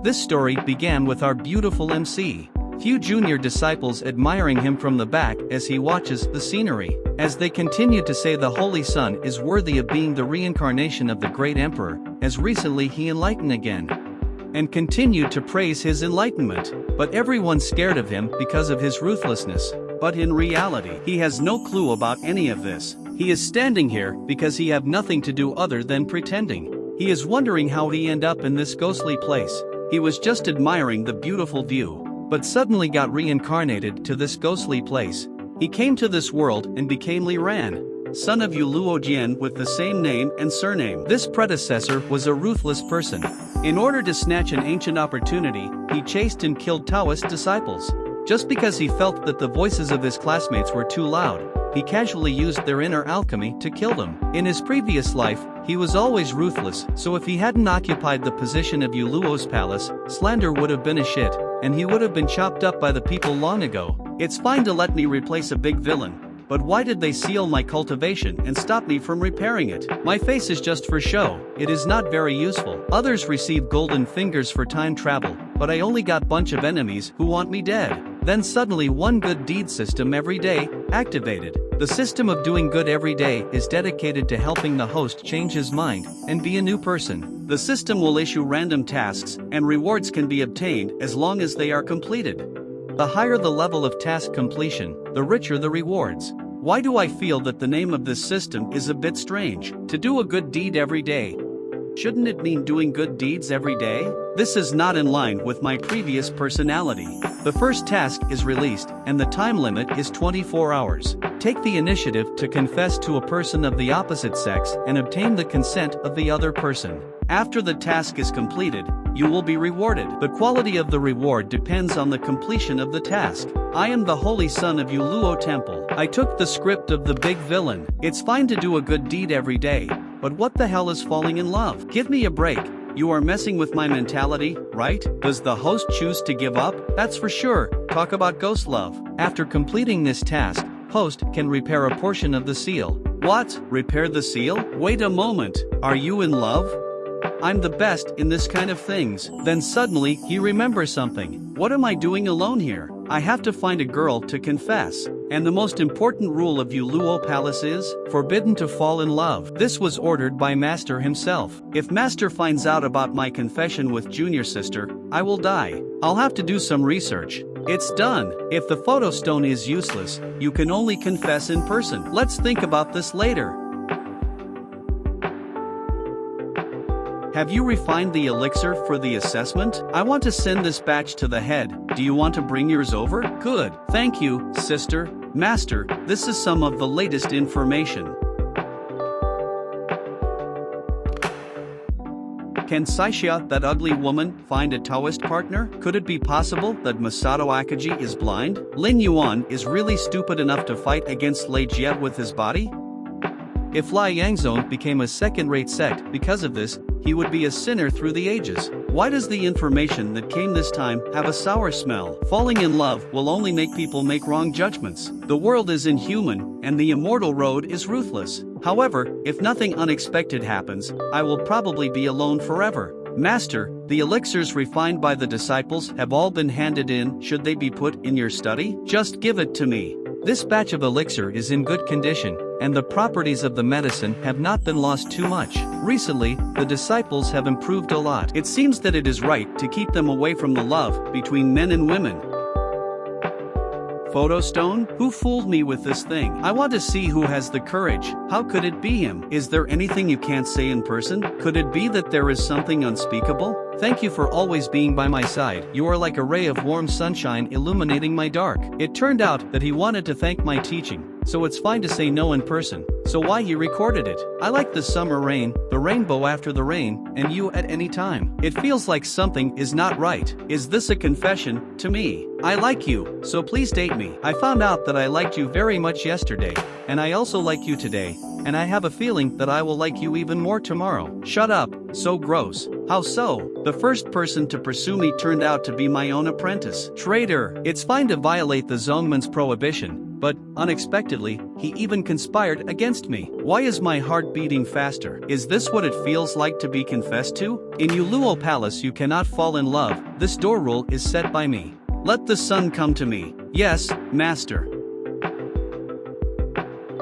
This story began with our beautiful MC. Few junior disciples admiring him from the back as he watches the scenery. As they continue to say the Holy Son is worthy of being the reincarnation of the great emperor, as recently he enlightened again. And continued to praise his enlightenment. But everyone's scared of him because of his ruthlessness. But in reality, he has no clue about any of this. He is standing here because he have nothing to do other than pretending. He is wondering how he end up in this ghostly place. He was just admiring the beautiful view, but suddenly got reincarnated to this ghostly place. He came to this world and became Li Ran, son of Yu Luo Jian with the same name and surname. This predecessor was a ruthless person. In order to snatch an ancient opportunity, he chased and killed Taoist disciples. Just because he felt that the voices of his classmates were too loud, he casually used their inner alchemy to kill them. In his previous life, he was always ruthless, so if he hadn't occupied the position of Yu Luo's palace, slander would have been a shit, and he would have been chopped up by the people long ago. It's fine to let me replace a big villain, but why did they seal my cultivation and stop me from repairing it? My face is just for show, it is not very useful. Others receive golden fingers for time travel, but I only got bunch of enemies who want me dead. Then suddenly one good deed system every day, activated. The system of doing good every day is dedicated to helping the host change his mind and be a new person. The system will issue random tasks, and rewards can be obtained as long as they are completed. The higher the level of task completion, the richer the rewards. Why do I feel that the name of this system is a bit strange? To do a good deed every day. Shouldn't it mean doing good deeds every day? This is not in line with my previous personality. The first task is released, and the time limit is 24 hours. Take the initiative to confess to a person of the opposite sex and obtain the consent of the other person. After the task is completed, you will be rewarded. The quality of the reward depends on the completion of the task. I am the Holy Son of Yu Luo Temple. I took the script of the big villain. It's fine to do a good deed every day, but what the hell is falling in love? Give me a break. You are messing with my mentality, right? Does the host choose to give up? That's for sure. Talk about ghost love. After completing this task, host can repair a portion of the seal. What? Repair the seal? Wait a moment. Are you in love? I'm the best in this kind of things. Then suddenly, he remembers something. What am I doing alone here? I have to find a girl to confess. And the most important rule of Yu Luo Palace is, forbidden to fall in love. This was ordered by Master himself. If Master finds out about my confession with junior sister, I will die. I'll have to do some research. It's done. If the photo stone is useless, you can only confess in person. Let's think about this later. Have you refined the elixir for the assessment? I want to send this batch to the head. Do you want to bring yours over? Good. Thank you, sister. Master, this is some of the latest information. Can Saishia, that ugly woman, find a Taoist partner? Could it be possible that Masato Akaji is blind? Lin Yuan is really stupid enough to fight against Lei Jie with his body? If Lai Yangzong became a second-rate sect because of this, he would be a sinner through the ages. Why does the information that came this time have a sour smell? Falling in love will only make people make wrong judgments. The world is inhuman, and the immortal road is ruthless. However, if nothing unexpected happens, I will probably be alone forever. Master, the elixirs refined by the disciples have all been handed in. Should they be put in your study? Just give it to me. This batch of elixir is in good condition, and the properties of the medicine have not been lost too much. Recently, the disciples have improved a lot. It seems that it is right to keep them away from the love between men and women. Photo stone? Who fooled me with this thing? I want to see who has the courage. How could it be him? Is there anything you can't say in person? Could it be that there is something unspeakable? Thank you for always being by my side. You are like a ray of warm sunshine illuminating my dark. It turned out that he wanted to thank my teaching, so it's fine to say no in person. So why he recorded it? I like the summer rain, the rainbow after the rain, and you at any time. It feels like something is not right. Is this a confession to me? I like you, so please date me. I found out that I liked you very much yesterday, and I also like you today, and I have a feeling that I will like you even more tomorrow. Shut up, so gross. How so? The first person to pursue me turned out to be my own apprentice. Traitor. It's fine to violate the Zongman's prohibition, but, unexpectedly, he even conspired against me. Why is my heart beating faster? Is this what it feels like to be confessed to? In Uluo Palace you cannot fall in love, this door rule is set by me. Let the sun come to me. Yes, master.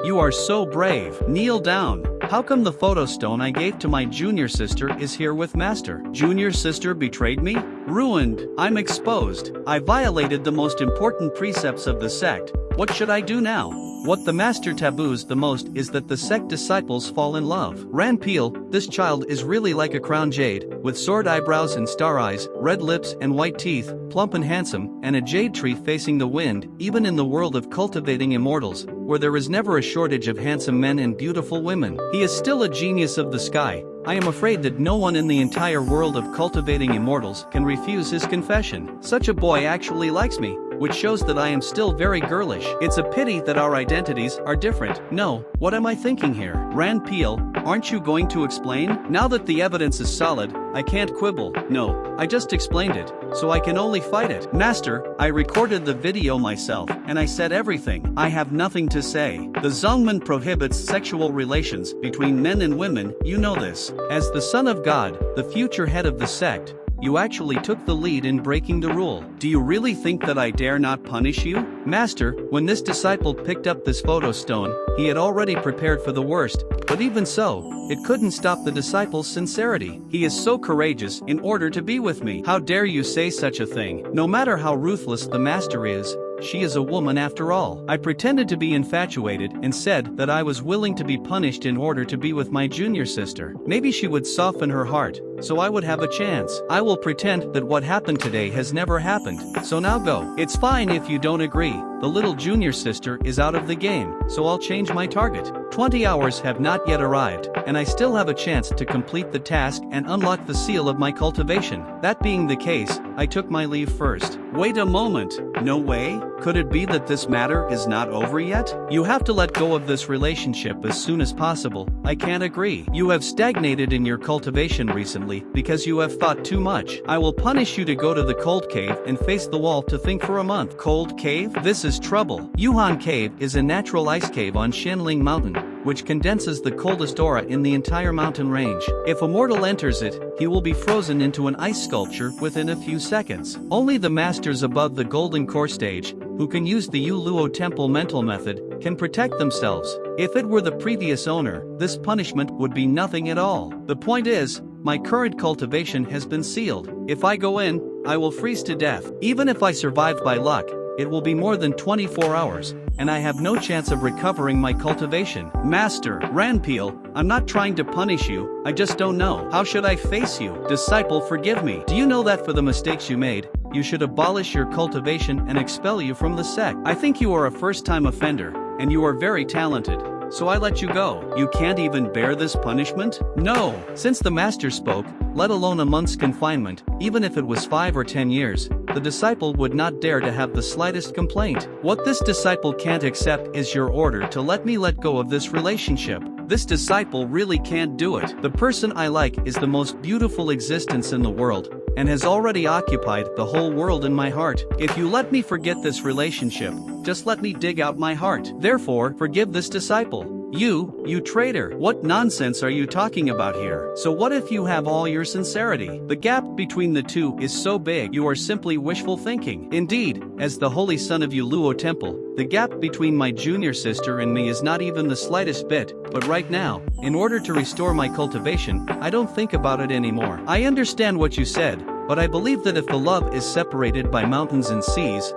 You are so brave. Kneel down. How come the photo stone I gave to my junior sister is here with master? Junior sister betrayed me? Ruined. I'm exposed. I violated the most important precepts of the sect. What should I do now? What the master taboos the most is that the sect disciples fall in love. Ranpeel, this child is really like a crown jade, with sword eyebrows and star eyes, red lips and white teeth, plump and handsome, and a jade tree facing the wind. Even in the world of cultivating immortals, where there is never a shortage of handsome men and beautiful women, he is still a genius of the sky. I am afraid that no one in the entire world of cultivating immortals can refuse his confession. Such a boy actually likes me, which shows that I am still very girlish. It's a pity that our identities are different. No, what am I thinking here? Ranpeel, aren't you going to explain? Now that the evidence is solid, I can't quibble. No, I just explained it, so I can only fight it. Master, I recorded the video myself, and I said everything. I have nothing to say. The Zongman prohibits sexual relations between men and women, you know this. As the son of God, the future head of the sect, you actually took the lead in breaking the rule. Do you really think that I dare not punish you? Master, when this disciple picked up this photo stone, he had already prepared for the worst, but even so, it couldn't stop the disciple's sincerity. He is so courageous in order to be with me. How dare you say such a thing? No matter how ruthless the master is, she is a woman after all. I pretended to be infatuated and said that I was willing to be punished in order to be with my junior sister. Maybe she would soften her heart, so I would have a chance. I will pretend that what happened today has never happened, so now go. It's fine if you don't agree. The little junior sister is out of the game, so I'll change my target. 20 hours have not yet arrived, and I still have a chance to complete the task and unlock the seal of my cultivation. That being the case, I took my leave first. Wait a moment, no way? Could it be that this matter is not over yet? You have to let go of this relationship as soon as possible. I can't agree. You have stagnated in your cultivation recently because you have thought too much. I will punish you to go to the cold cave and face the wall to think for a month. Cold cave? This is trouble. Yuhan Cave is a natural ice cave on Shenling Mountain, which condenses the coldest aura in the entire mountain range. If a mortal enters it, he will be frozen into an ice sculpture within a few seconds. Only the masters above the golden core stage, who can use the Yuluo temple mental method, can protect themselves. If it were the previous owner, this punishment would be nothing at all. The point is, my current cultivation has been sealed. If I go in, I will freeze to death. Even if I survive by luck, it will be more than 24 hours, and I have no chance of recovering my cultivation. Master, Ranpeel, I'm not trying to punish you, I just don't know. How should I face you? Disciple, forgive me. Do you know that for the mistakes you made, you should abolish your cultivation and expel you from the sect? I think you are a first-time offender, and you are very talented, so I let you go. You can't even bear this punishment? No. Since the master spoke, let alone a month's confinement, even if it was 5 or 10 years, the disciple would not dare to have the slightest complaint. What this disciple can't accept is your order to let me let go of this relationship. This disciple really can't do it. The person I like is the most beautiful existence in the world, and has already occupied the whole world in my heart. If you let me forget this relationship, just let me dig out my heart. Therefore, forgive this disciple. You traitor. What nonsense are you talking about here? So what if you have all your sincerity? The gap between the two is so big you are simply wishful thinking. Indeed, as the holy son of Yuluo Temple, the gap between my junior sister and me is not even the slightest bit, but right now, in order to restore my cultivation, I don't think about it anymore. I understand what you said, but I believe that if the love is separated by mountains and seas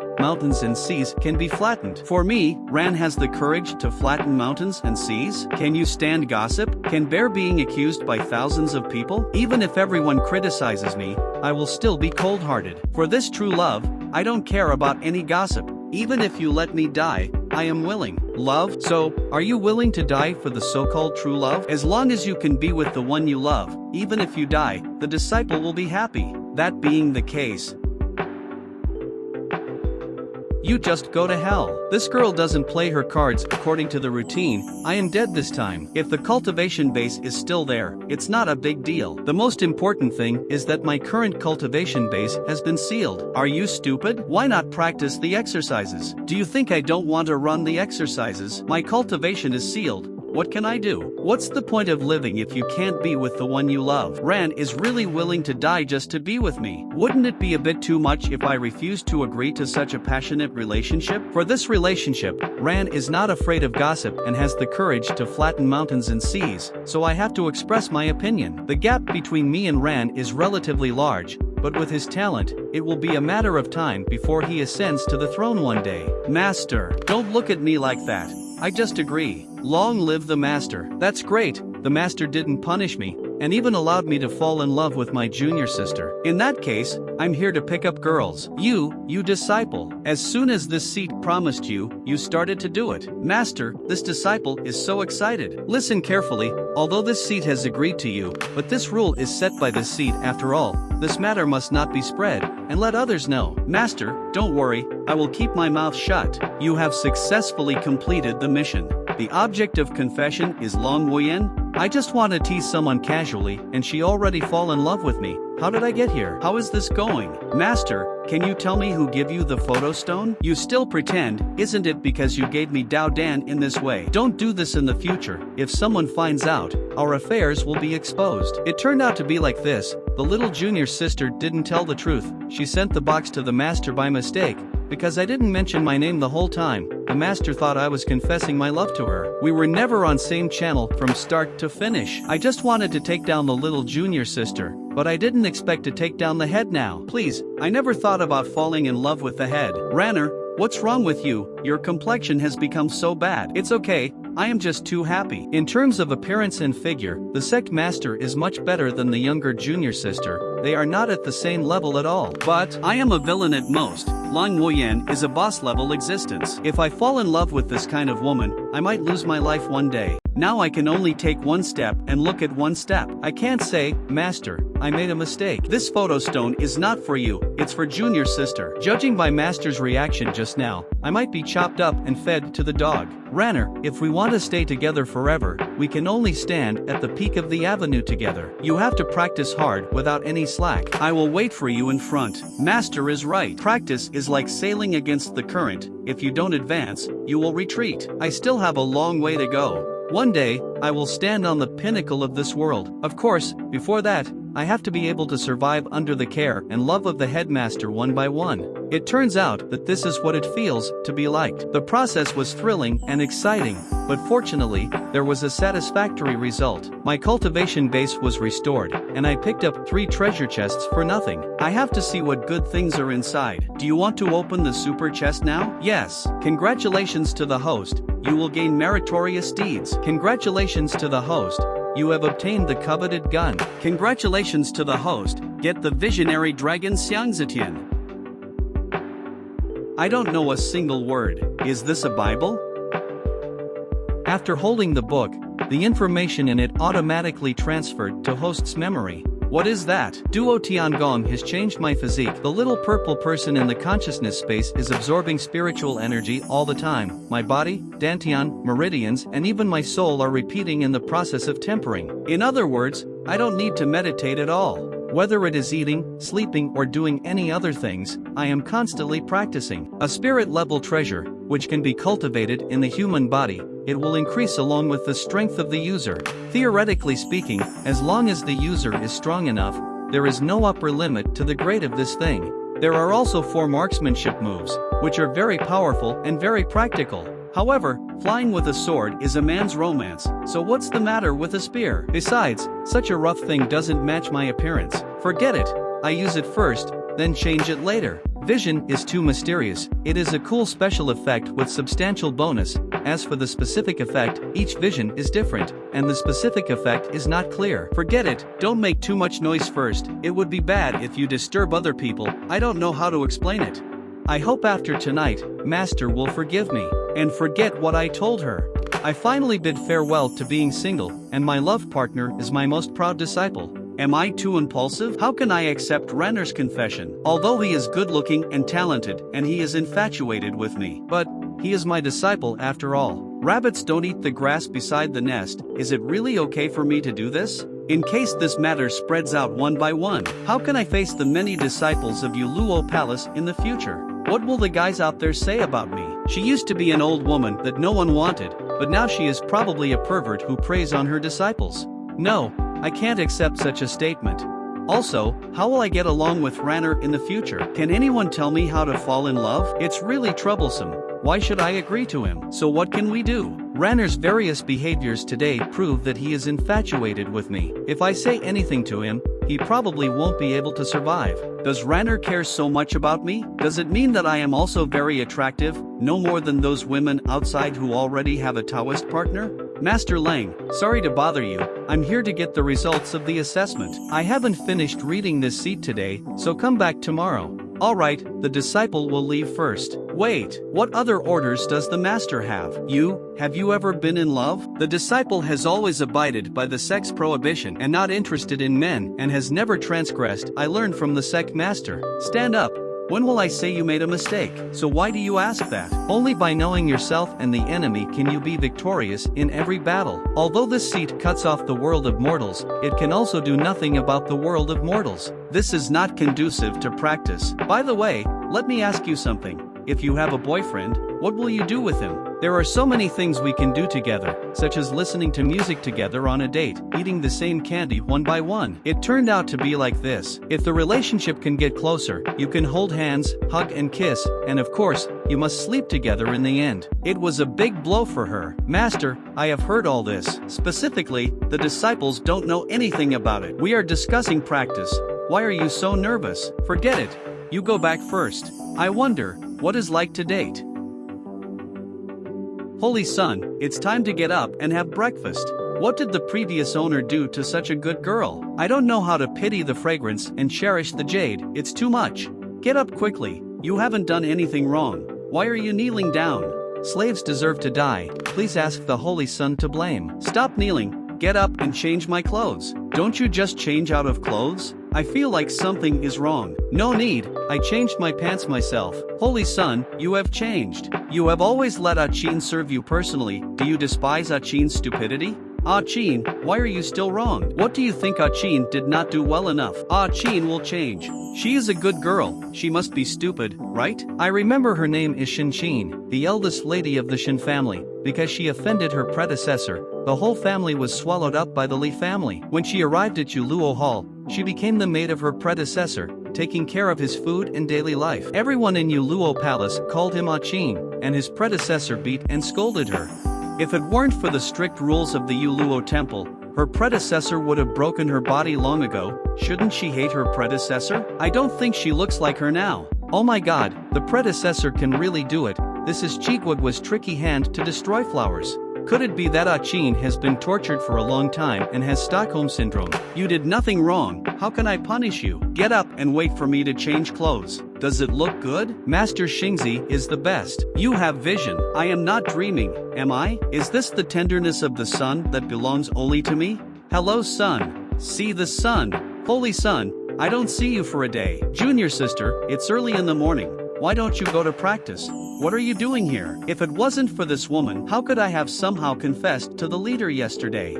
can be flattened. For me, Ran has the courage to flatten mountains and seas? Can you stand gossip? Can bear being accused by thousands of people? Even if everyone criticizes me, I will still be cold-hearted. For this true love, I don't care about any gossip. Even if you let me die, I am willing. Love? So, are you willing to die for the so-called true love? As long as you can be with the one you love, even if you die, the disciple will be happy. That being the case, You just go to hell. This girl doesn't play her cards according to the routine. I am dead this time. If the cultivation base is still there, it's not a big deal. The most important thing is that my current cultivation base has been sealed. Are you stupid? Why not practice the exercises? Do you think I don't want to run the exercises? My cultivation is sealed. What can I do? What's the point of living if you can't be with the one you love? Ran is really willing to die just to be with me. Wouldn't it be a bit too much if I refused to agree to such a passionate relationship? For this relationship, Ran is not afraid of gossip and has the courage to flatten mountains and seas, so I have to express my opinion. The gap between me and Ran is relatively large, but with his talent, it will be a matter of time before he ascends to the throne one day. Master, don't look at me like that. I just agree. Long live the master. That's great. The master didn't punish me, and even allowed me to fall in love with my junior sister. In that case, I'm here to pick up girls. You disciple. As soon as this seat promised you, you started to do it. Master, this disciple is so excited. Listen carefully, although this seat has agreed to you, but this rule is set by this seat after all. This matter must not be spread, and let others know. Master, don't worry, I will keep my mouth shut. You have successfully completed the mission. The object of confession is Long Wuyen. I just want to tease someone casually, and she already fall in love with me. How did I get here? How is this going? Master, can you tell me who give you the photo stone? You still pretend, isn't it because you gave me Dao Dan in this way? Don't do this in the future. If someone finds out, our affairs will be exposed. It turned out to be like this. The little junior sister didn't tell the truth. She sent the box to the master by mistake. Because I didn't mention my name the whole time, the master thought I was confessing my love to her. We were never on same channel from start to finish. I just wanted to take down the little junior sister, but I didn't expect to take down the head now. Please, I never thought about falling in love with the head. Ranner, what's wrong with you? Your complexion has become so bad. It's okay, I am just too happy. In terms of appearance and figure, the sect master is much better than the younger junior sister. They are not at the same level at all. But I am a villain at most. Long Wuyen is a boss level existence. If I fall in love with this kind of woman, I might lose my life one day. Now I can only take one step and look at one step. I can't say, Master, I made a mistake. This photo stone is not for you, it's for junior sister. Judging by Master's reaction just now, I might be chopped up and fed to the dog. Ranner, if we want to stay together forever, we can only stand at the peak of the avenue together. You have to practice hard without any slack. I will wait for you in front. Master is right. Practice is like sailing against the current. If you don't advance, you will retreat. I still have a long way to go. One day, I will stand on the pinnacle of this world. Of course, before that, I have to be able to survive under the care and love of the headmaster one by one. It turns out that this is what it feels to be liked. The process was thrilling and exciting, but fortunately, there was a satisfactory result. My cultivation base was restored, and I picked up 3 treasure chests for nothing. I have to see what good things are inside. Do you want to open the super chest now? Yes. Congratulations to the host. You will gain meritorious deeds. Congratulations to the host. You have obtained the coveted gun. Congratulations to the host. Get the visionary dragon Xiangzitian. I don't know a single word. Is this a Bible? After holding the book, the information in it automatically transferred to host's memory. What is that? Duo Tiangong has changed my physique. The little purple person in the consciousness space is absorbing spiritual energy all the time. My body, dantian, meridians, and even my soul are repeating in the process of tempering. In other words, I don't need to meditate at all. Whether it is eating, sleeping, or doing any other things, I am constantly practicing. A spirit-level treasure, which can be cultivated in the human body, it will increase along with the strength of the user. Theoretically speaking, as long as the user is strong enough, there is no upper limit to the grade of this thing. There are also 4 marksmanship moves, which are very powerful and very practical. However, flying with a sword is a man's romance, so what's the matter with a spear? Besides, such a rough thing doesn't match my appearance. Forget it, I use it first, then change it later. Vision is too mysterious. It is a cool special effect with substantial bonus. As for the specific effect, each vision is different, and the specific effect is not clear. Forget it, don't make too much noise first. It would be bad if you disturb other people. I don't know how to explain it. I hope after tonight, Master will forgive me, and forget what I told her. I finally bid farewell to being single, and my love partner is my most proud disciple. Am I too impulsive? How can I accept Ranner's confession? Although he is good-looking and talented and he is infatuated with me. But he is my disciple after all. Rabbits don't eat the grass beside the nest. Is it really okay for me to do this? In case this matter spreads out one by one, how can I face the many disciples of Yuluo Palace in the future? What will the guys out there say about me? She used to be an old woman that no one wanted, but now she is probably a pervert who preys on her disciples. No, I can't accept such a statement. Also, how will I get along with Ranner in the future? Can anyone tell me how to fall in love? It's really troublesome. Why should I agree to him? So what can we do? Ranner's various behaviors today prove that he is infatuated with me. If I say anything to him, he probably won't be able to survive. Does Ranner care so much about me? Does it mean that I am also very attractive, no more than those women outside who already have a Taoist partner? Master Lang, sorry to bother you, I'm here to get the results of the assessment. I haven't finished reading this seat today, so come back tomorrow. Alright, the disciple will leave first. Wait, what other orders does the master have? Have you ever been in love? The disciple has always abided by the sect's prohibition and not interested in men and has never transgressed. I learned from the sect master. Stand up. When will I say you made a mistake? So why do you ask that? Only by knowing yourself and the enemy can you be victorious in every battle. Although this seat cuts off the world of mortals, it can also do nothing about the world of mortals. This is not conducive to practice. By the way, let me ask you something. If you have a boyfriend, what will you do with him? There are so many things we can do together, such as listening to music together on a date, eating the same candy one by one. It turned out to be like this. If the relationship can get closer, you can hold hands, hug and kiss, and of course, you must sleep together in the end. It was a big blow for her. Master, I have heard all this. Specifically, the disciples don't know anything about it. We are discussing practice. Why are you so nervous? Forget it. You go back first. I wonder, what is like to date? Holy son, it's time to get up and have breakfast. What did the previous owner do to such a good girl? I don't know how to pity the fragrance and cherish the jade, it's too much. Get up quickly, you haven't done anything wrong. Why are you kneeling down? Slaves deserve to die, please ask the Holy Son to blame. Stop kneeling, get up and change my clothes. Don't you just change out of clothes? I feel like something is wrong. No need, I changed my pants myself. Holy Son, you have changed. You have always let Achin serve you personally. Do you despise Achin's stupidity? Achin, why are you still wrong? What do you think Achin did not do well enough? Achin will change. She is a good girl, she must be stupid, right? I remember her name is Shinchin, the eldest lady of the Shin family. Because she offended her predecessor, the whole family was swallowed up by the Li family. When she arrived at Yuluo Hall, she became the maid of her predecessor, taking care of his food and daily life. Everyone in Yuluo Palace called him Achin, and his predecessor beat and scolded her. If it weren't for the strict rules of the Yuluo temple, her predecessor would have broken her body long ago. Shouldn't she hate her predecessor? I don't think she looks like her now. Oh my god, the predecessor can really do it. This is Chiguagwa's tricky hand to destroy flowers. Could it be that Achin has been tortured for a long time and has Stockholm Syndrome? You did nothing wrong, how can I punish you? Get up and wait for me to change clothes. Does it look good? Master Xingzi is the best. You have vision. I am not dreaming, am I? Is this the tenderness of the sun that belongs only to me? Hello sun. See the sun. Holy Son, I don't see you for a day. Junior sister, it's early in the morning. Why don't you go to practice? What are you doing here? If it wasn't for this woman, how could I have somehow confessed to the leader yesterday?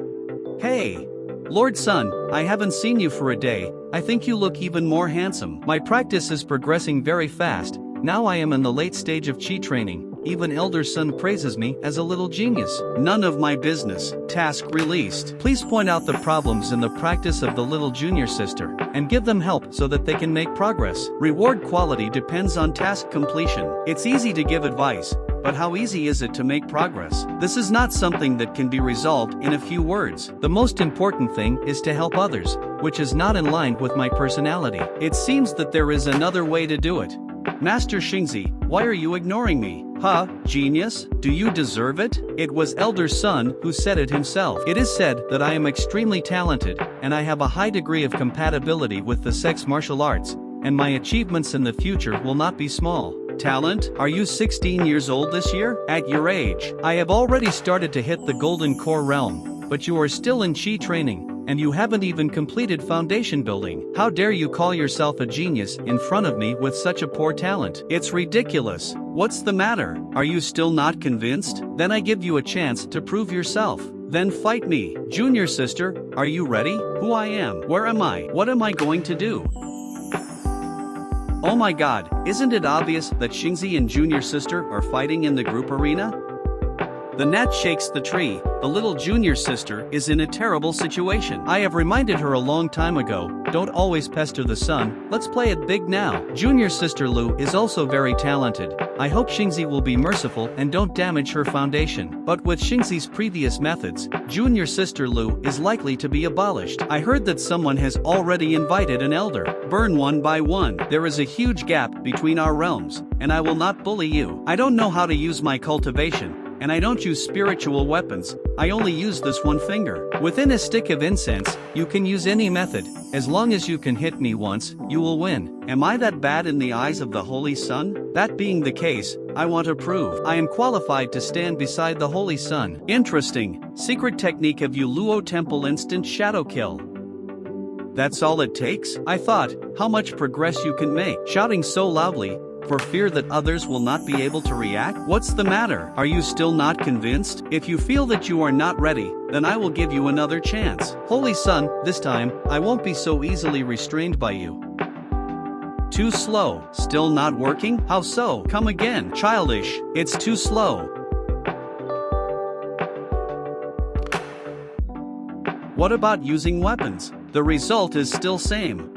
Hey! Lord Sun, I haven't seen you for a day. I think you look even more handsome. My practice is progressing very fast. Now I am in the late stage of chi training. Even Elder Sun praises me as a little genius. None of my business. Task released. Please point out the problems in the practice of the little junior sister, and give them help so that they can make progress. Reward quality depends on task completion. It's easy to give advice, but how easy is it to make progress? This is not something that can be resolved in a few words. The most important thing is to help others, which is not in line with my personality. It seems that there is another way to do it. Master Xingzi, why are you ignoring me? Huh, genius? Do you deserve it? It was Elder Sun who said it himself. It is said that I am extremely talented, and I have a high degree of compatibility with the sect's martial arts, and my achievements in the future will not be small. Talent? Are you 16 years old this year? At your age, I have already started to hit the golden core realm, but you are still in chi training. and you haven't even completed foundation building. How dare you call yourself a genius in front of me with such a poor talent? It's ridiculous. What's the matter? Are you still not convinced? Then I give you a chance to prove yourself. Then fight me. Junior sister, are you ready? Who I am? Where am I? What am I going to do? Oh my god, isn't it obvious that Xingzi and junior sister are fighting in the group arena? The gnat shakes the tree. The little junior sister is in a terrible situation. I have reminded her a long time ago, don't always pester the sun, let's play it big now. Junior sister Lu is also very talented. I hope Xingzi will be merciful and don't damage her foundation. But with Xingzi's previous methods, junior sister Lu is likely to be abolished. I heard that someone has already invited an elder. Burn one by one. There is a huge gap between our realms, and I will not bully you. I don't know how to use my cultivation, and I don't use spiritual weapons, I only use this one finger. Within a stick of incense, you can use any method, as long as you can hit me once, you will win. Am I that bad in the eyes of the Holy Sun? That being the case, I want to prove I am qualified to stand beside the Holy Sun. Interesting. Secret technique of Luo Temple instant shadow kill. That's all it takes? I thought, how much progress you can make. Shouting so loudly, for fear that others will not be able to react? What's the matter? Are you still not convinced? If you feel that you are not ready, then I will give you another chance. Holy Sun, this time, I won't be so easily restrained by you. Too slow. Still not working? How so? Come again. Childish. It's too slow. What about using weapons? The result is still same.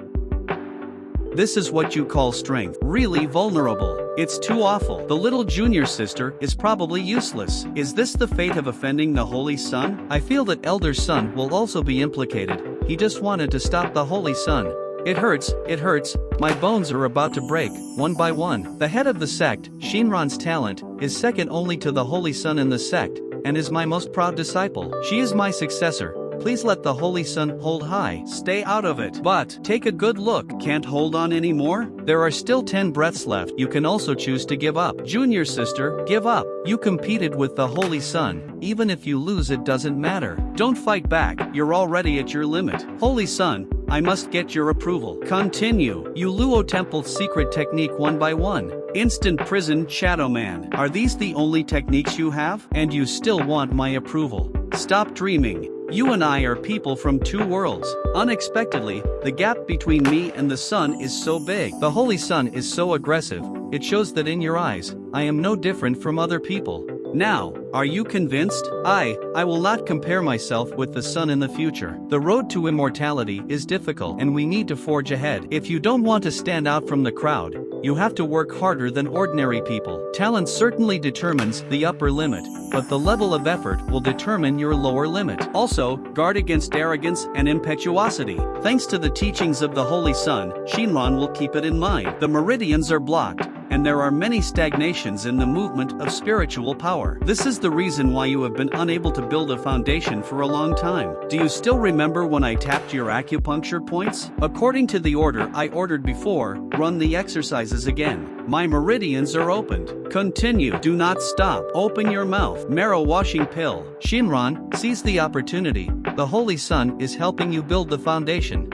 This is what you call strength. Really vulnerable. It's too awful. The little junior sister is probably useless. Is this the fate of offending the Holy Sun? I feel that Elder Sun will also be implicated. He just wanted to stop the Holy Sun. It hurts, my bones are about to break, one by one. The head of the sect, Shinran's talent, is second only to the Holy Sun in the sect, and is my most proud disciple. She is my successor. Please let the Holy Sun hold high. Stay out of it. But, take a good look. Can't hold on anymore? There are still 10 breaths left. You can also choose to give up. Junior sister, give up. You competed with the Holy Sun. Even if you lose, it doesn't matter. Don't fight back. You're already at your limit. Holy Sun, I must get your approval. Continue. Luo Temple secret technique one by one. Instant prison shadow man. Are these the only techniques you have? And you still want my approval? Stop dreaming. You and I are people from two worlds. Unexpectedly, the gap between me and the sun is so big. The Holy Sun is so aggressive, it shows that in your eyes, I am no different from other people. Now, are you convinced? I will not compare myself with the sun in the future. The road to immortality is difficult and we need to forge ahead. If you don't want to stand out from the crowd, you have to work harder than ordinary people. Talent certainly determines the upper limit, but the level of effort will determine your lower limit. Also, guard against arrogance and impetuosity. Thanks to the teachings of the Holy Sun, Shinran will keep it in mind. The meridians are blocked, and there are many stagnations in the movement of spiritual power. This is the reason why you have been unable to build a foundation for a long time. Do you still remember when I tapped your acupuncture points? According to the order I ordered before, run the exercises again. My meridians are opened. Continue. Do not stop. Open your mouth. Marrow washing pill. Shinran, seize the opportunity. The Holy Sun is helping you build the foundation.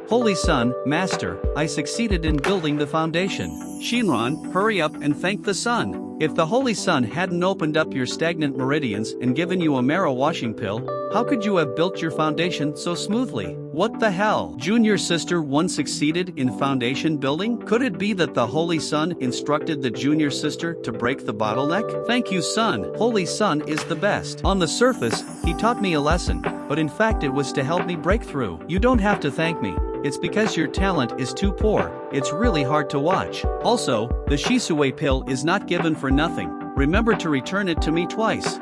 Holy Sun, Master, I succeeded in building the foundation. Shinran, hurry up and thank the sun. If the Holy Sun hadn't opened up your stagnant meridians and given you a marrow washing pill, how could you have built your foundation so smoothly? What the hell? Junior sister 1 succeeded in foundation building? Could it be that the Holy Sun instructed the junior sister to break the bottleneck? Thank you, Sun. Holy Sun is the best. On the surface, he taught me a lesson, but in fact it was to help me break through. You don't have to thank me. It's because your talent is too poor. It's really hard to watch. Also, the Shisue pill is not given for nothing. Remember to return it to me twice.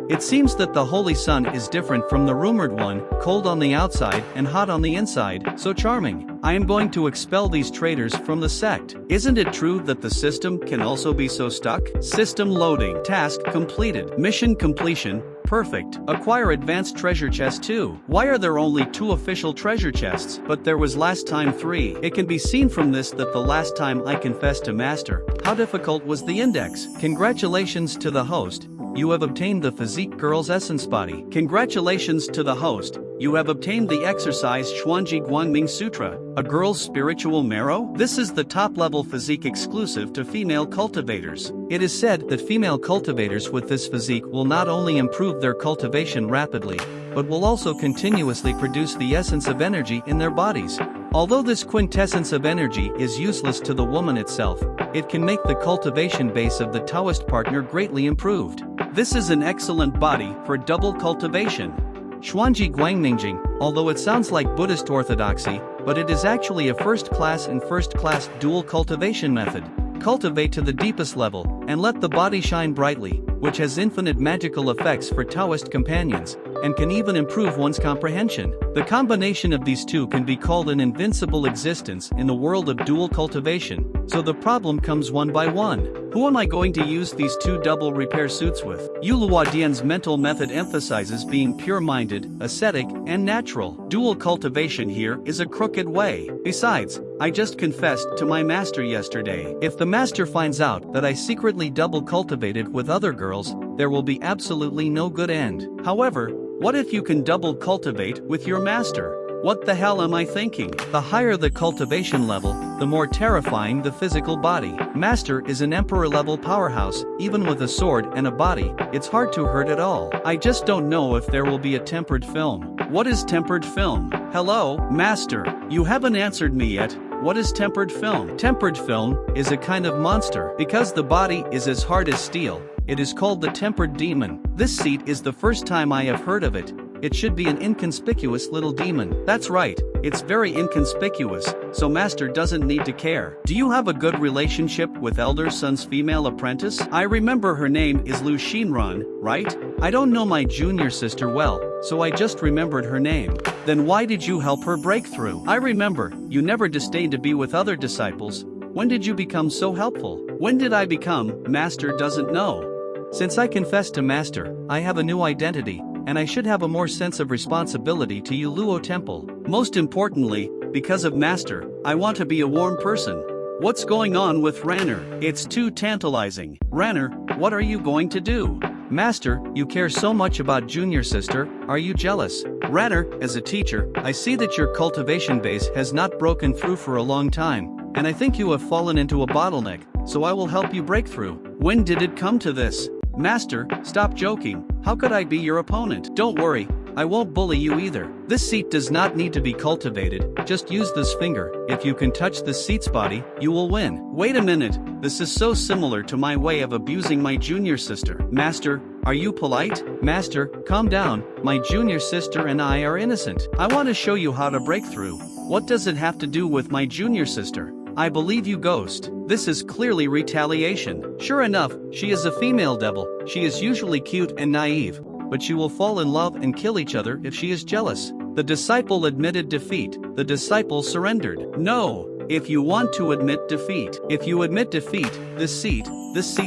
It seems that the Holy Sun is different from the rumored one, cold on the outside and hot on the inside, so charming. I am going to expel these traitors from the sect. Isn't it true that the system can also be so stuck? System loading. Task completed. Mission completion. Perfect. Acquire advanced treasure chest 2. Why are there only 2 official treasure chests? But there was last time 3. It can be seen from this that the last time I confessed to Master. How difficult was the index? Congratulations to the host. You have obtained the physique girl's essence body. Congratulations to the host. You have obtained the exercise Xuanji Guangming Sutra, a girl's spiritual marrow? This is the top-level physique exclusive to female cultivators. It is said that female cultivators with this physique will not only improve their cultivation rapidly, but will also continuously produce the essence of energy in their bodies. Although this quintessence of energy is useless to the woman itself, it can make the cultivation base of the Taoist partner greatly improved. This is an excellent body for double cultivation. Xuanji Guangningjing, although it sounds like Buddhist orthodoxy, but it is actually a first-class dual cultivation method. Cultivate to the deepest level, and let the body shine brightly, which has infinite magical effects for Taoist companions, and can even improve one's comprehension. The combination of these two can be called an invincible existence in the world of dual cultivation, so the problem comes one by one. Who am I going to use these 2 double repair suits with? Yu Luodian's mental method emphasizes being pure-minded, ascetic, and natural. Dual cultivation here is a crooked way. Besides, I just confessed to my master yesterday. If the master finds out that I secretly double cultivated with other girls, there will be absolutely no good end. However, what if you can double cultivate with your master? What the hell am I thinking? The higher the cultivation level, the more terrifying the physical body. Master is an emperor-level powerhouse. Even with a sword and a body, it's hard to hurt at all. I just don't know if there will be a tempered film. What is tempered film? Hello, Master. You haven't answered me yet. What is tempered film? Tempered film is a kind of monster. Because the body is as hard as steel, it is called the tempered demon. This seat is the first time I have heard of it. It should be an inconspicuous little demon. That's right, it's very inconspicuous, so Master doesn't need to care. Do you have a good relationship with Elder Sun's female apprentice? I remember her name is Lu Xinran, right? I don't know my junior sister well, so I just remembered her name. Then why did you help her break through? I remember, you never disdained to be with other disciples. When did you become so helpful? When did I become? Master doesn't know. Since I confessed to Master, I have a new identity, and I should have a more sense of responsibility to Yuluo Temple. Most importantly, because of Master, I want to be a warm person. What's going on with Ranner? It's too tantalizing. Ranner, what are you going to do? Master, you care so much about junior sister, are you jealous? Ranner, as a teacher, I see that your cultivation base has not broken through for a long time, and I think you have fallen into a bottleneck, so I will help you break through. When did it come to this? Master, stop joking. How could I be your opponent? Don't worry, I won't bully you either. This seat does not need to be cultivated, just use this finger. If you can touch the seat's body, you will win. Wait a minute, this is so similar to my way of abusing my junior sister. Master, are you polite? Master, calm down, my junior sister and I are innocent. I want to show you how to break through. What does it have to do with my junior sister? I believe you, Ghost. This is clearly retaliation. Sure enough, she is a female devil. She is usually cute and naive, but she will fall in love and kill each other if she is jealous. The disciple admitted defeat. The disciple surrendered. No, if you want to admit defeat. If you admit defeat, this seat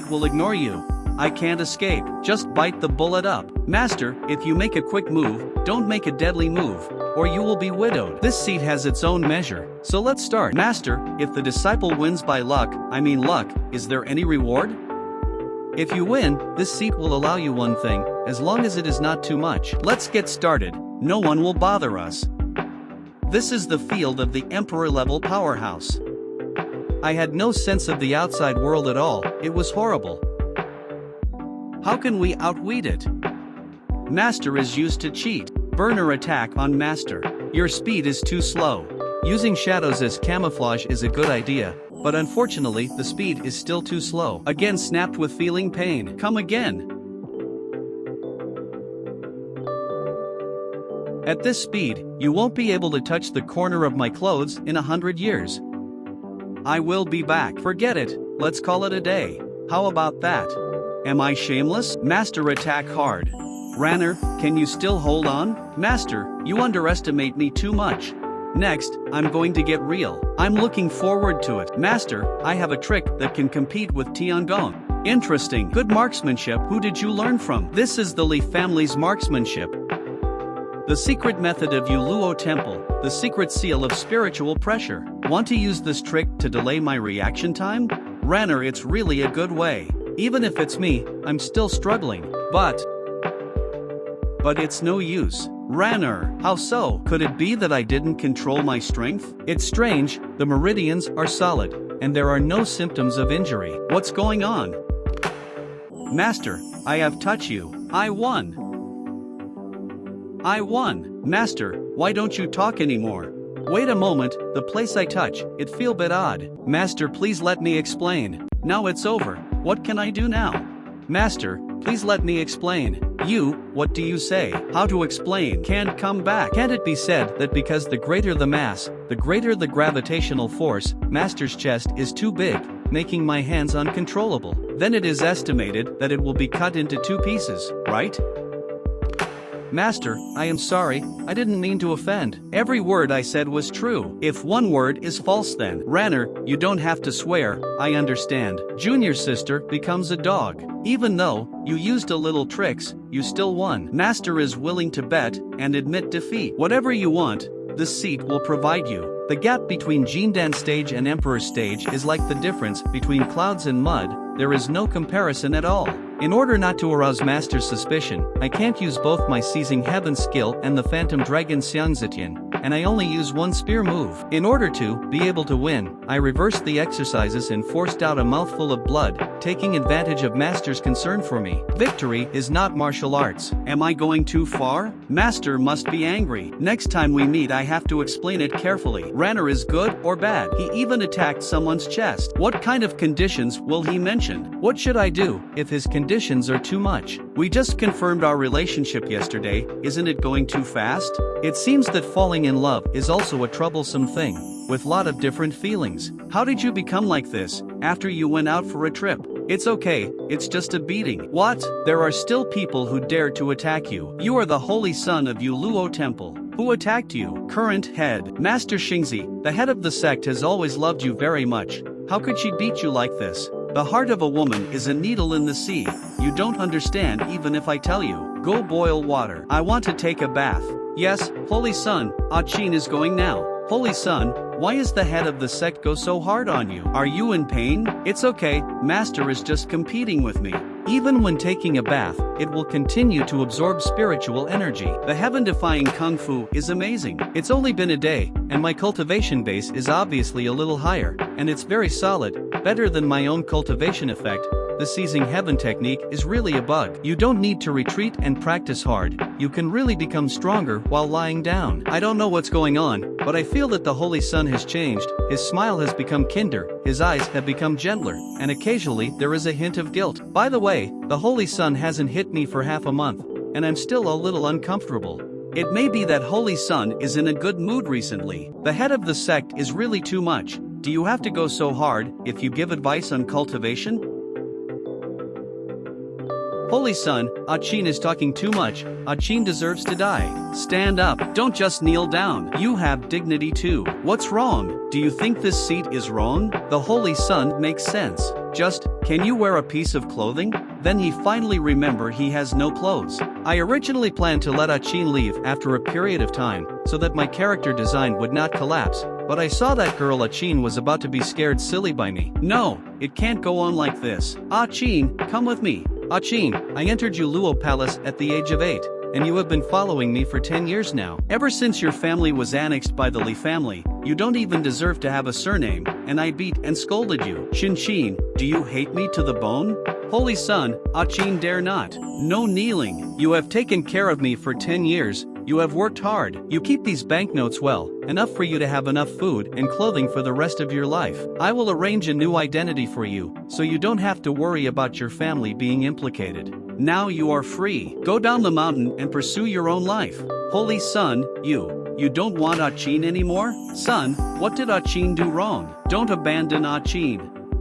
will ignore you. I can't escape. Just bite the bullet up. Master, if you make a quick move, don't make a deadly move, or you will be widowed. This seat has its own measure, so let's start. Master, if the disciple wins by luck, is there any reward? If you win, this seat will allow you one thing, as long as it is not too much. Let's get started. No one will bother us. This is the field of the Emperor-level powerhouse. I had no sense of the outside world at all. It was horrible. How can we outweed it? Master is used to cheat. Burner attack on Master. Your speed is too slow. Using shadows as camouflage is a good idea, but unfortunately the speed is still too slow. Again snapped with feeling pain. Come again. At this speed, you won't be able to touch the corner of my clothes in 100 years. I will be back. Forget it, let's call it a day. How about that? Am I shameless? Master attack hard. Ranner, can you still hold on? Master, you underestimate me too much. Next, I'm going to get real. I'm looking forward to it. Master, I have a trick that can compete with Tiangong. Interesting. Good marksmanship. Who did you learn from? This is the Lee family's marksmanship. The secret method of Yuluo Temple, the secret seal of spiritual pressure. Want to use this trick to delay my reaction time? Ranner, it's really a good way. Even if it's me, I'm still struggling. But it's no use. Ranner, how so? Could it be that I didn't control my strength? It's strange, the meridians are solid, and there are no symptoms of injury. What's going on? Master, I have touched you. I won. Master, why don't you talk anymore? Wait a moment, the place I touch, it feel bit odd. Master, please let me explain. Now it's over, what can I do now? Master, please let me explain. You, what do you say? How to explain? Can't come back. Can't it be said that because the greater the mass, the greater the gravitational force, Master's chest is too big, making my hands uncontrollable. Then it is estimated that it will be cut into 2 pieces, right? Master, I am sorry, I didn't mean to offend. Every word I said was true. If one word is false then, Ranner, you don't have to swear, I understand. Junior sister becomes a dog. Even though you used a little tricks, you still won. Master is willing to bet and admit defeat. Whatever you want, this seat will provide you. The gap between Jindan stage and Emperor stage is like the difference between clouds and mud, there is no comparison at all. In order not to arouse Master's suspicion, I can't use both my Seizing Heaven skill and the Phantom Dragon Xiangzitian, and I only use one spear move. In order to be able to win, I reversed the exercises and forced out a mouthful of blood, taking advantage of Master's concern for me. Victory is not martial arts. Am I going too far? Master must be angry. Next time we meet I have to explain it carefully. Ranner is good or bad. He even attacked someone's chest. What kind of conditions will he mention? What should I do if his conditions are too much? We just confirmed our relationship yesterday, isn't it going too fast? It seems that falling in love is also a troublesome thing, with lot of different feelings. How did you become like this, after you went out for a trip? It's okay, it's just a beating. What? There are still people who dare to attack you. You are the holy son of Yuluo Temple. Who attacked you? Current head. Master Xingzi, the head of the sect, has always loved you very much. How could she beat you like this? The heart of a woman is a needle in the sea. You don't understand even if I tell you. Go boil water. I want to take a bath. Yes, holy son, Achin is going now. Holy son, why is the head of the sect go so hard on you? Are you in pain? It's okay, Master is just competing with me. Even when taking a bath, it will continue to absorb spiritual energy. The heaven-defying kung fu is amazing. It's only been a day, and my cultivation base is obviously a little higher, and it's very solid, better than my own cultivation effect. The Seizing Heaven technique is really a bug. You don't need to retreat and practice hard. You can really become stronger while lying down. I don't know what's going on, but I feel that the Holy Son has changed. His smile has become kinder, his eyes have become gentler, and occasionally there is a hint of guilt. By the way, the Holy Son hasn't hit me for half a month, and I'm still a little uncomfortable. It may be that Holy Son is in a good mood recently. The head of the sect is really too much. Do you have to go so hard if you give advice on cultivation? Holy son, Achin is talking too much. Achin deserves to die. Stand up, don't just kneel down. You have dignity too. What's wrong? Do you think this seat is wrong? The Holy Son makes sense. Just, can you wear a piece of clothing? Then he finally remembered he has no clothes. I originally planned to let Achin leave after a period of time, so that my character design would not collapse, but I saw that girl Achin was about to be scared silly by me. No, it can't go on like this. Achin, come with me. Achin, I entered Yuluo Palace at the age of 8, and you have been following me for 10 years now. Ever since your family was annexed by the Li family, you don't even deserve to have a surname, and I beat and scolded you. Shinshin, do you hate me to the bone? Holy son, Achin dare not. No kneeling. You have taken care of me for 10 years. You have worked hard. You keep these banknotes well, enough for you to have enough food and clothing for the rest of your life. I will arrange a new identity for you, so you don't have to worry about your family being implicated. Now you are free. Go down the mountain and pursue your own life. Holy son, you don't want Achin anymore? Son, what did Achin do wrong? Don't abandon Achin.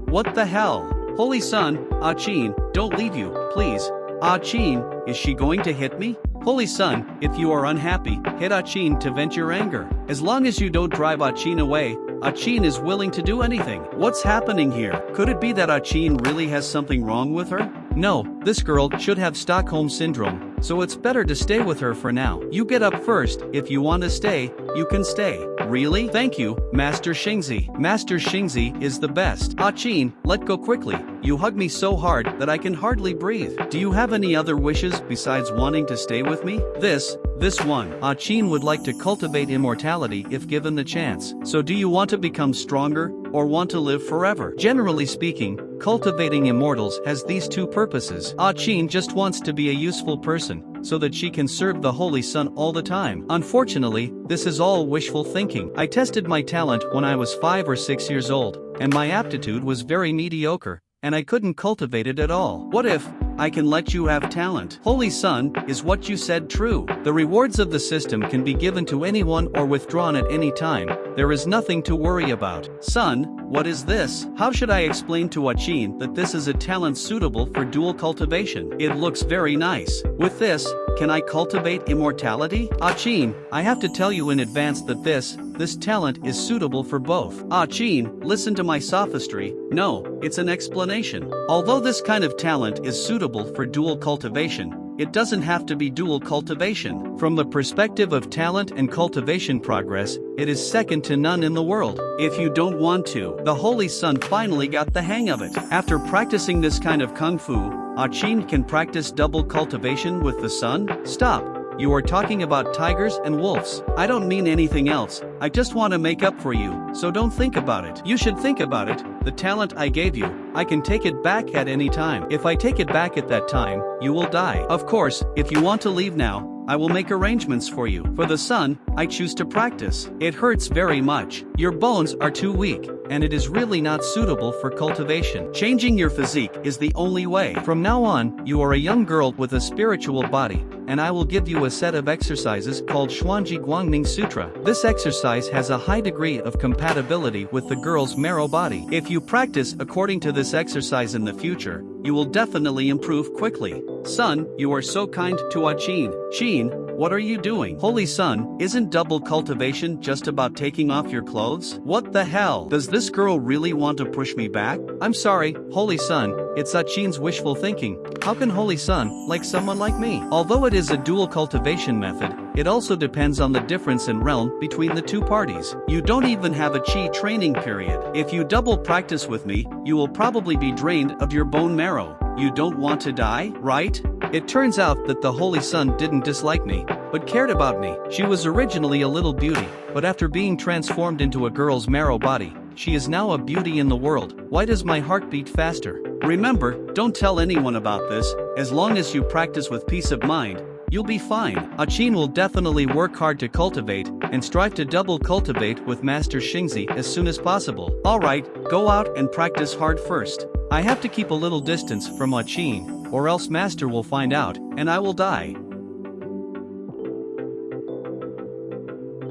What the hell? Holy son, Achin, don't leave you, please. Achin, is she going to hit me? Holy son, if you are unhappy, hit Achin to vent your anger. As long as you don't drive Achin away, Achin is willing to do anything. What's happening here? Could it be that Achin really has something wrong with her? No, this girl should have Stockholm Syndrome, so it's better to stay with her for now. You get up first. If you want to stay, you can stay. Really? Thank you, Master Xingzi. Master Xingzi is the best. Achin, let go quickly. You hug me so hard that I can hardly breathe. Do you have any other wishes besides wanting to stay with me? This one. Achin would like to cultivate immortality if given the chance. So do you want to become stronger, or want to live forever? Generally speaking, cultivating immortals has these two purposes. Achin just wants to be a useful person, so that she can serve the Holy Sun all the time. Unfortunately, this is all wishful thinking. I tested my talent when I was 5 or 6 years old, and my aptitude was very mediocre, and I couldn't cultivate it at all. What if I can let you have talent? Holy Sun, is what you said true? The rewards of the system can be given to anyone or withdrawn at any time. There is nothing to worry about. Sun, what is this? How should I explain to Achin that this is a talent suitable for dual cultivation? It looks very nice. With this, can I cultivate immortality? Achin, I have to tell you in advance that this talent is suitable for both. Achin, listen to my sophistry. No, it's an explanation. Although this kind of talent is suitable for dual cultivation, it doesn't have to be dual cultivation. From the perspective of talent and cultivation progress, it is second to none in the world. If you don't want to, the Holy Sun finally got the hang of it. After practicing this kind of kung fu, Achin can practice double cultivation with the sun? Stop. You are talking about tigers and wolves. I don't mean anything else. I just want to make up for you, so don't think about it. You should think about it. The talent I gave you, I can take it back at any time. If I take it back at that time, you will die. Of course, if you want to leave now, I will make arrangements for you. For the sun, I choose to practice. It hurts very much. Your bones are too weak, and it is really not suitable for cultivation. Changing your physique is the only way. From now on, you are a young girl with a spiritual body, and I will give you a set of exercises called Xuanji Guangning Sutra. This exercise has a high degree of compatibility with the girl's marrow body. If you practice according to this exercise in the future, you will definitely improve quickly. Sun, you are so kind to Achin. Chin, what are you doing? Holy Sun, isn't double cultivation just about taking off your clothes? What the hell? Does this girl really want to push me back? I'm sorry, Holy Sun, it's Achin's wishful thinking. How can Holy Sun like someone like me? Although it is a dual cultivation method, it also depends on the difference in realm between the two parties. You don't even have a chi training period. If you double practice with me, you will probably be drained of your bone marrow. You don't want to die, right? It turns out that the Holy Sun didn't dislike me, but cared about me. She was originally a little beauty, but after being transformed into a girl's marrow body, she is now a beauty in the world. Why does my heart beat faster? Remember, don't tell anyone about this. As long as you practice with peace of mind, you'll be fine. Achin will definitely work hard to cultivate, and strive to double cultivate with Master Xingzi as soon as possible. Alright, go out and practice hard first. I have to keep a little distance from Achin, or else Master will find out, and I will die.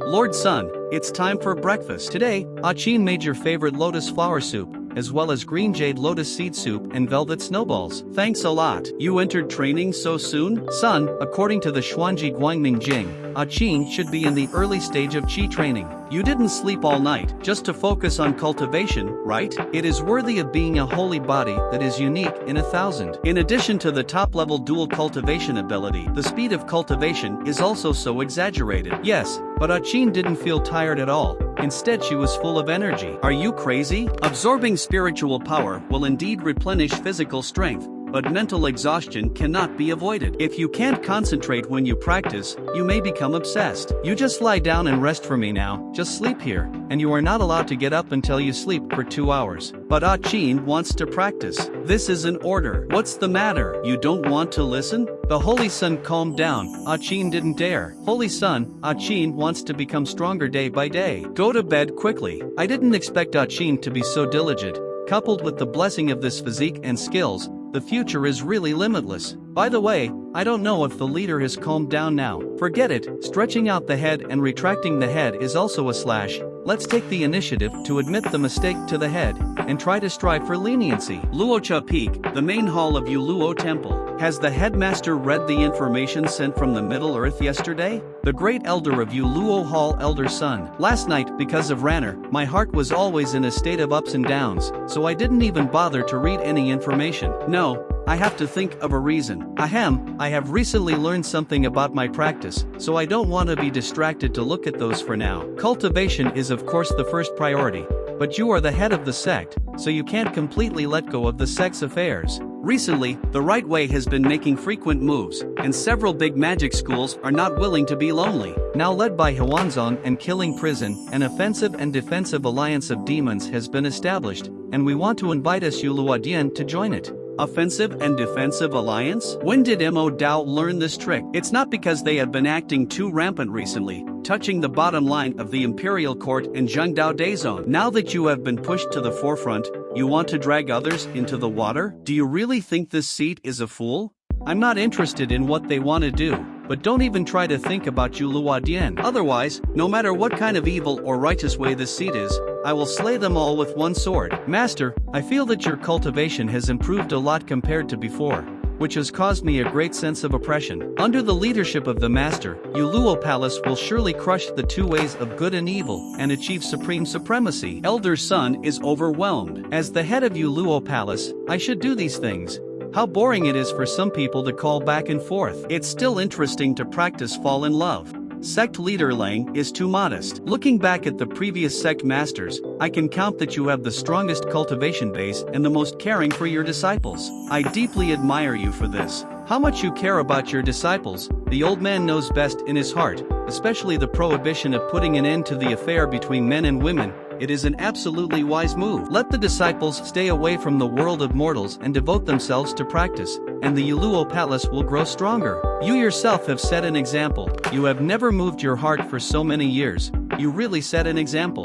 Lord Sun, it's time for breakfast. Today, Achin made your favorite lotus flower soup, as well as green jade lotus seed soup and velvet snowballs. Thanks a lot. You entered training so soon? Sun, according to the Xuanji Guangning Jing, Achin should be in the early stage of chi training. You didn't sleep all night, just to focus on cultivation, right? It is worthy of being a holy body that is unique in 1,000. In addition to the top-level dual cultivation ability, the speed of cultivation is also so exaggerated. Yes, but Achin didn't feel tired at all. Instead, she was full of energy. Are you crazy? Absorbing spiritual power will indeed replenish physical strength, but mental exhaustion cannot be avoided. If you can't concentrate when you practice, you may become obsessed. You just lie down and rest for me now. Just sleep here, and you are not allowed to get up until you sleep for 2 hours. But Achin wants to practice. This is an order. What's the matter? You don't want to listen? The Holy Sun calmed down. Achin didn't dare. Holy Sun, Achin wants to become stronger day by day. Go to bed quickly. I didn't expect Achin to be so diligent. Coupled with the blessing of this physique and skills, the future is really limitless. By the way, I don't know if the leader has calmed down now. Forget it, stretching out the head and retracting the head is also a slash. Let's take the initiative to admit the mistake to the head, and try to strive for leniency. Luocha Peak, the main hall of Yuluo Temple. Has the headmaster read the information sent from the Middle Earth yesterday? The great elder of Yuluo Hall, elder son. Last night, because of Ranner, my heart was always in a state of ups and downs, so I didn't even bother to read any information. No, I have to think of a reason. Ahem, I have recently learned something about my practice, so I don't want to be distracted to look at those for now. Cultivation is of course the first priority, but you are the head of the sect, so you can't completely let go of the sect's affairs. Recently, the right way has been making frequent moves, and several big magic schools are not willing to be lonely. Now led by Huanzong and Killing Prison, an offensive and defensive alliance of demons has been established, and we want to invite us Yuluadian to join it. Offensive and defensive alliance? When did Mo Dao learn this trick? It's not because they have been acting too rampant recently, touching the bottom line of the imperial court and Zhengdao Daizong. Now that you have been pushed to the forefront, you want to drag others into the water? Do you really think this seat is a fool? I'm not interested in what they want to do, but don't even try to think about Yuluadian. Otherwise, no matter what kind of evil or righteous way this seat is, I will slay them all with one sword. Master, I feel that your cultivation has improved a lot compared to before, which has caused me a great sense of oppression. Under the leadership of the Master, Yuluo Palace will surely crush the two ways of good and evil and achieve supreme supremacy. Elder Son is overwhelmed. As the head of Yuluo Palace, I should do these things. How boring it is for some people to call back and forth. It's still interesting to practice fall in love. Sect leader Lang is too modest. Looking back at the previous sect masters, I can count that you have the strongest cultivation base and the most caring for your disciples. I deeply admire you for this. How much you care about your disciples, the old man knows best in his heart, especially the prohibition of putting an end to the affair between men and women. It is an absolutely wise move. Let the disciples stay away from the world of mortals and devote themselves to practice, and the Yuluo Palace will grow stronger. You yourself have set an example. You have never moved your heart for so many years. You really set an example.